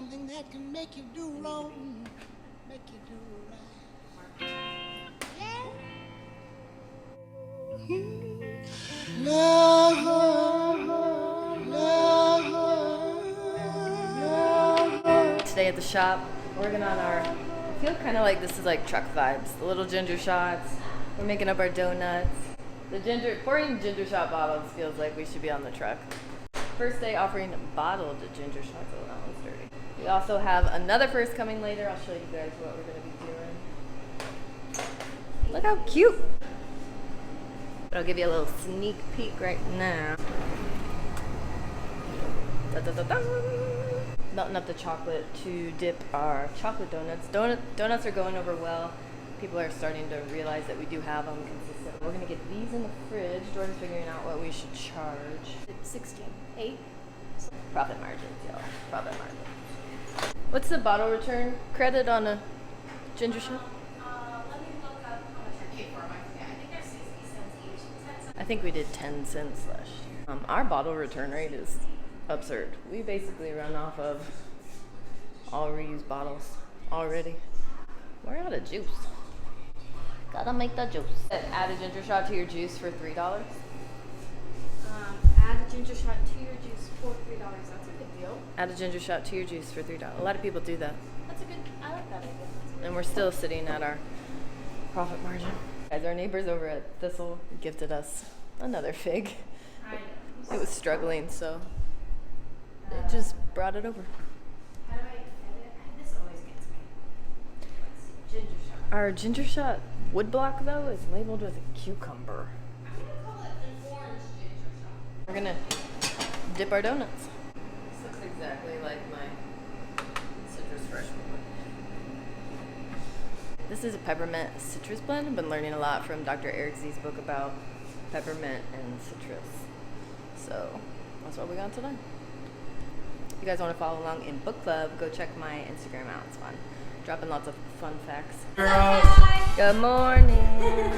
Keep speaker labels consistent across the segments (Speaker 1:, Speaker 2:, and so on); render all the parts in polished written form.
Speaker 1: something that can make you do wrong, make you do right. Yeah. Love, love, love.
Speaker 2: Today at the shop, working on our, I feel kind of like this is like truck vibes. The little ginger shots. We're making up our donuts. Pouring ginger shot bottles feels like we should be on the truck. First day offering bottled ginger shots. Oh, that one's dirty. We also have another first coming later. I'll show you guys what we're going to be doing. Look how cute. But I'll give you a little sneak peek right now. Da, da, da, da. Melting up the chocolate to dip our chocolate donuts. Donuts are going over well. People are starting to realize that we do have them consistent. We're gonna get these in the fridge. Jordan's figuring out what we should charge.
Speaker 3: 16. 8.
Speaker 2: Profit margins, y'all. Profit margins. What's the bottle return credit on a ginger shot?
Speaker 3: Let me look up how much I paid for them. I forget. I think they're 60 cents each. 10 cents.
Speaker 2: I think we did 10 cents last year. Our bottle return rate is absurd. We basically run off of all reused bottles already. We're out of juice. Gotta make the juice. Add a ginger shot to your juice for $3.
Speaker 3: Add a ginger shot to your juice for $3. That's a good deal.
Speaker 2: Add a ginger shot to your juice for $3. A lot of people do that.
Speaker 3: That's a good. I like that idea.
Speaker 2: And we're still sitting at our profit margin. Guys, our neighbors over at Thistle gifted us another fig.
Speaker 3: I know.
Speaker 2: It was struggling, so they just brought it over.
Speaker 3: How do I edit? This always gets me. Let's see. Ginger shot.
Speaker 2: Our ginger shot wood block, though, is labeled with a cucumber.
Speaker 3: I'm gonna call it an orange ginger shot.
Speaker 2: We're gonna dip our donuts. This looks exactly like my citrus fresh one. This is a peppermint citrus blend. I've been learning a lot from Dr. Eric Z's book about peppermint and citrus. So that's what we got today. If you guys want to follow along in book club, go check my Instagram out. It's fun. Dropping lots of fun facts. Good morning.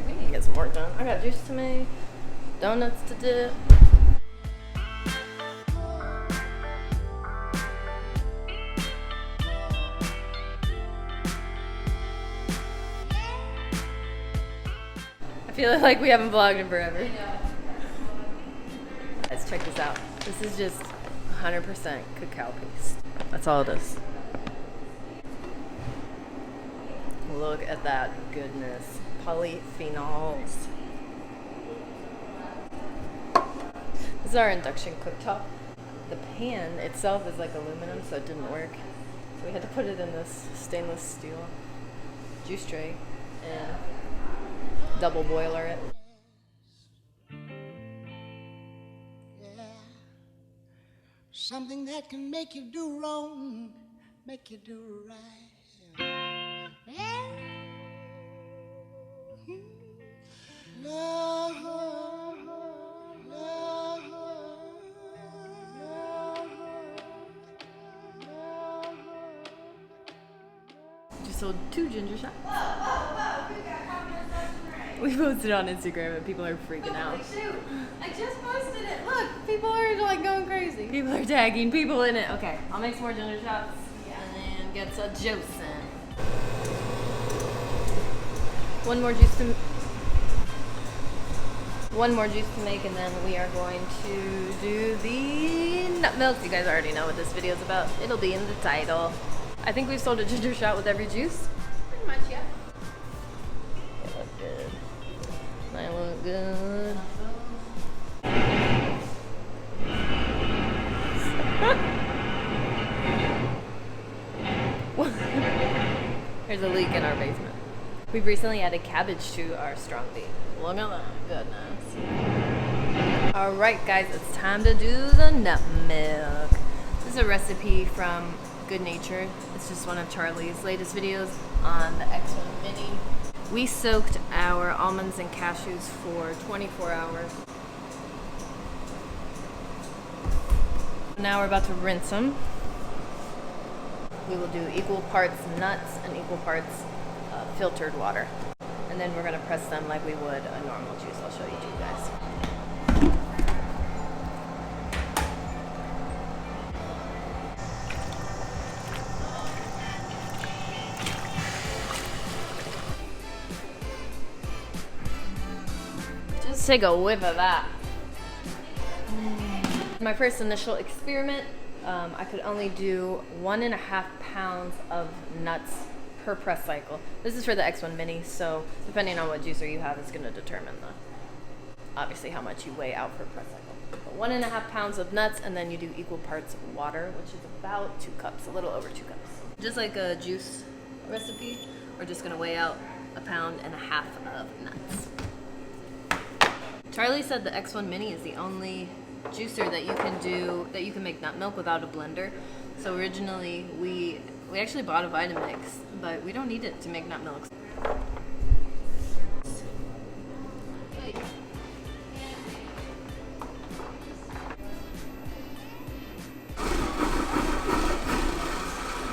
Speaker 2: We need to get some work done. I got juice to make, donuts to dip. I feel like we haven't vlogged in forever. Guys, check this out. This is just 100% cacao paste. That's all it is. Look at that goodness. Polyphenols. This is our induction cooktop. The pan itself is like aluminum, so it didn't work. So we had to put it in this stainless steel juice tray and double boiler it.
Speaker 1: Yeah. Something that can make you do wrong, make you do right. Yeah. Love, love, love, love.
Speaker 2: Just sold 2 ginger shots. We posted it on Instagram and people are freaking out.
Speaker 3: Shoot! I just posted it. Look, people are like going crazy.
Speaker 2: People are tagging people in it. Okay, I'll make some more ginger shots and then get some juice in. One more juice to make, and then we are going to do the nut milk. You guys already know what this video is about. It'll be in the title. I think we've sold a ginger shot with every juice.
Speaker 3: Pretty much, yeah.
Speaker 2: They look good. They look good. There's a leak in our basement. We've recently added cabbage to our strong beef. Look at that goodness. Alright guys, it's time to do the nut milk. This is a recipe from Good Nature. It's just one of Charlie's latest videos on the X-1 Mini. We soaked our almonds and cashews for 24 hours. Now we're about to rinse them. We will do equal parts nuts and equal parts filtered water. And then we're gonna press them like we would a normal juice. I'll show you two guys. Just take a whiff of that. My first initial experiment, I could only do 1.5 pounds of nuts per press cycle. This is for the X-1 mini, so depending on what juicer you have, it's going to determine obviously how much you weigh out per press cycle. But 1.5 pounds of nuts, and then you do equal parts of water, which is about 2 cups, a little over 2 cups. Just like a juice recipe, we're just going to weigh out 1.5 pounds of nuts. Charlie said the X-1 mini is the only juicer that you can make nut milk without a blender. So originally we actually bought a Vitamix, but we don't need it to make nut milk.
Speaker 3: Did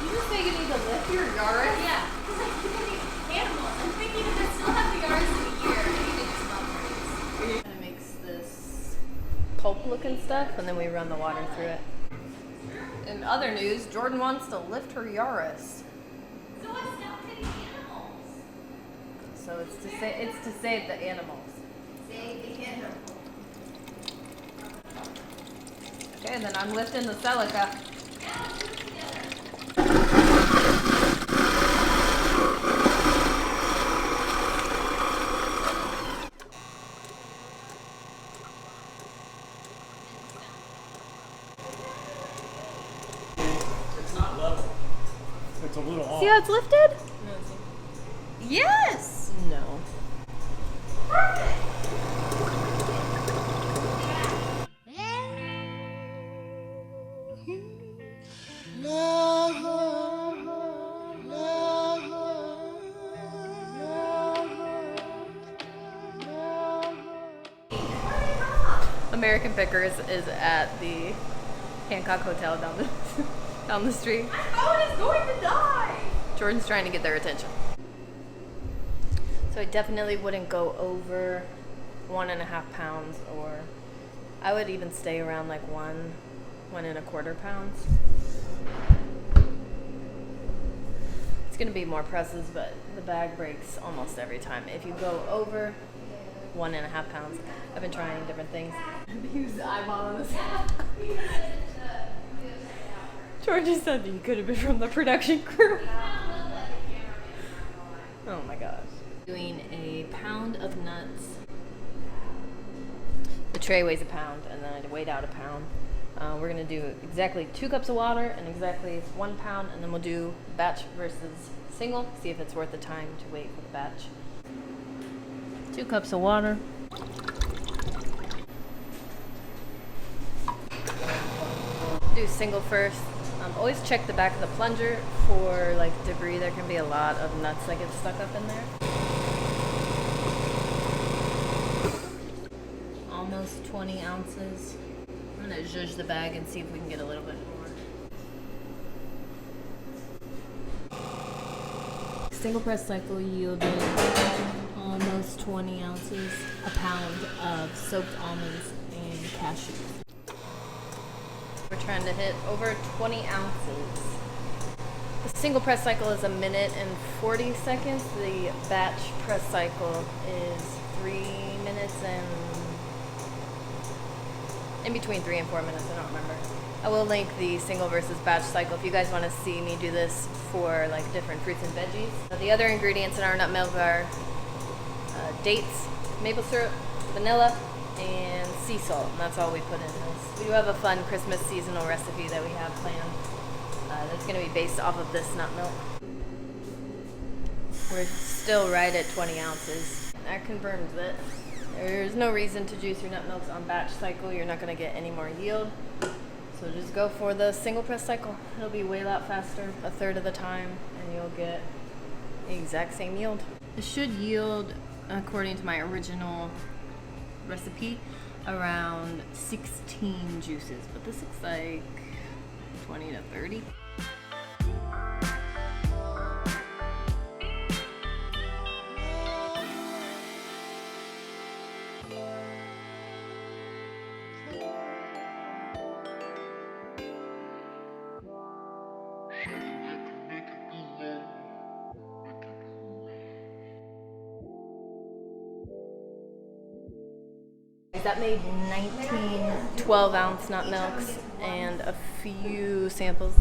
Speaker 3: you just say you need to lift your Yaris? Yeah, because like people need animals. I'm thinking if I still have the Yaris in a year, I need to do some upgrades.
Speaker 2: We're gonna mix this pulp looking stuff, and then we run the water through it. In other news, Jordan wants to lift her Yaris.
Speaker 3: So I stopped hitting animals.
Speaker 2: So it's to save the animals.
Speaker 3: Save the animals.
Speaker 2: Okay, and then I'm lifting the Celica.
Speaker 3: Yeah, let's do it together.
Speaker 4: It's not level. It's a little off.
Speaker 2: See how it's lifted? Yes! No. American Pickers is at the Hancock Hotel down the street.
Speaker 3: My phone is going to die.
Speaker 2: Jordan's trying to get their attention. So I definitely wouldn't go over 1.5 pounds, or I would even stay around like 1.25 pounds. It's gonna be more presses, but the bag breaks almost every time. If you go over 1.5 pounds, I've been trying different things. Use the eyeball on this. George just said that you could have been from the production crew. Oh my gosh. Doing 1 pound of nuts. The tray weighs 1 pound, and then I weighed out 1 pound. We're gonna do exactly 2 cups of water and exactly 1 pound, and then we'll do batch versus single, see if it's worth the time to wait for the batch. 2 cups of water. Do single first. Always check the back of the plunger for like debris. There can be a lot of nuts that get stuck up in there. Almost 20 ounces. I'm gonna zhuzh the bag and see if we can get a little bit more. Single press cycle yielded almost 20 ounces, 1 pound of soaked almonds and cashews. We're trying to hit over 20 ounces. The single press cycle is 1 minute and 40 seconds. The batch press cycle is 3 minutes and in between 3 and 4 minutes, I don't remember. I will link the single versus batch cycle if you guys want to see me do this for like different fruits and veggies. The other ingredients in our nut milk are dates, maple syrup, vanilla, and sea salt, and that's all we put in this. We do have a fun Christmas seasonal recipe that we have planned that's going to be based off of this nut milk. We're still right at 20 ounces. That confirms it. There's no reason to juice your nut milks on batch cycle. You're not going to get any more yield. So just go for the single press cycle. It'll be way a lot faster, 1/3 of the time, and you'll get the exact same yield. It should yield, according to my original recipe, around 16 juices, but this looks like 20 to 30. That made 19 12-ounce nut milks and a few samples.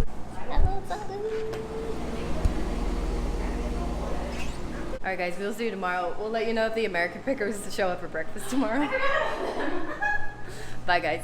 Speaker 2: Alright guys, we'll see you tomorrow. We'll let you know if the American pickers show up for breakfast tomorrow. Bye guys.